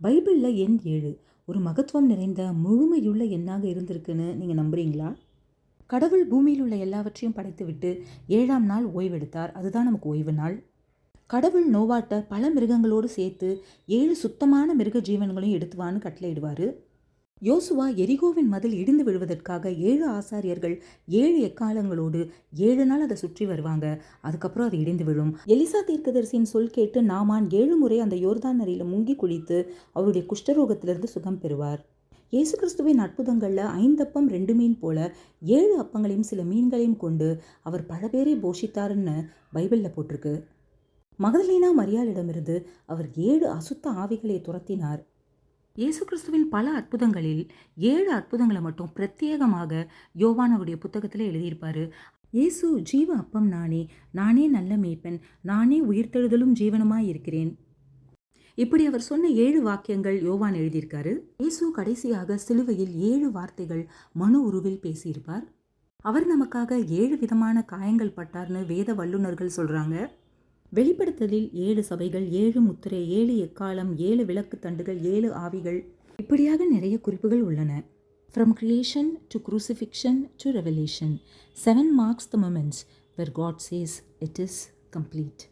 பைபிளில் எண் 7 ஒரு மகத்துவம் நிறைந்த முழுமையுள்ள எண்ணாக இருந்திருக்குன்னு நீங்கள் நம்புறீங்களா? கடவுள் பூமியில் உள்ள எல்லாவற்றையும் படைத்துவிட்டு 7ஆம் நாள் ஓய்வெடுத்தார். அதுதான் நமக்கு ஓய்வு நாள். கடவுள் நோவாட்ட பல மிருகங்களோடு சேர்த்து 7 சுத்தமான மிருக ஜீவன்களையும் எடுத்துவான்னு கட்டளையிடுவார். யோசுவா எரிகோவின் மதில் இடிந்து விழுவதற்காக 7 ஆசாரியர்கள் 7 எக்காலங்களோடு 7 நாள் அதை சுற்றி வருவாங்க. அதுக்கப்புறம் அது இடிந்து விழும். எலிசா தீர்க்கதரிசியின் சொல் கேட்டு நாமான் 7 முறை அந்த யோர்தான் நதியில் முங்கி குளித்து அவருடைய குஷ்டரோகத்திலிருந்து சுகம் பெறுவார். இயேசு கிறிஸ்துவின் அற்புதங்களில் 5 அப்பம் 2 மீன் போல 7 அப்பங்களையும் சில மீன்களையும் கொண்டு அவர் பல பேரை போஷித்தாருன்னு பைபிளில் போட்டிருக்கு. மகதலேனா மரியாளிடமிருந்து அவர் 7 அசுத்த ஆவிகளை துரத்தினார். இயேசு கிறிஸ்துவின் பல அற்புதங்களில் 7 அற்புதங்களை மட்டும் பிரத்யேகமாக யோவான் அவருடைய புத்தகத்தில் எழுதியிருப்பார். இயேசு ஜீவ அப்பம் நானே, நானே நல்ல மேய்ப்பன், நானே உயிர்த்தெழுதலும் ஜீவனுமாய் இருக்கிறேன். இப்படி அவர் சொன்ன 7 வாக்கியங்கள் யோவான் எழுதியிருக்காரு. இயேசு கடைசியாக சிலுவையில் 7 வார்த்தைகள் மனு உருவில் பேசியிருப்பார். அவர் நமக்காக 7 விதமான காயங்கள் பட்டார்னு வேத வல்லுநர்கள் சொல்கிறாங்க. வெளிப்படுத்தலில் 7 சபைகள், 7 முத்திரை, 7 எக்காலம், 7 விளக்கு தண்டுகள், 7 ஆவிகள், இப்படியாக நிறைய குறிப்புகள் உள்ளன. From creation to crucifixion to revelation, 7 marks the moments where God says it is complete.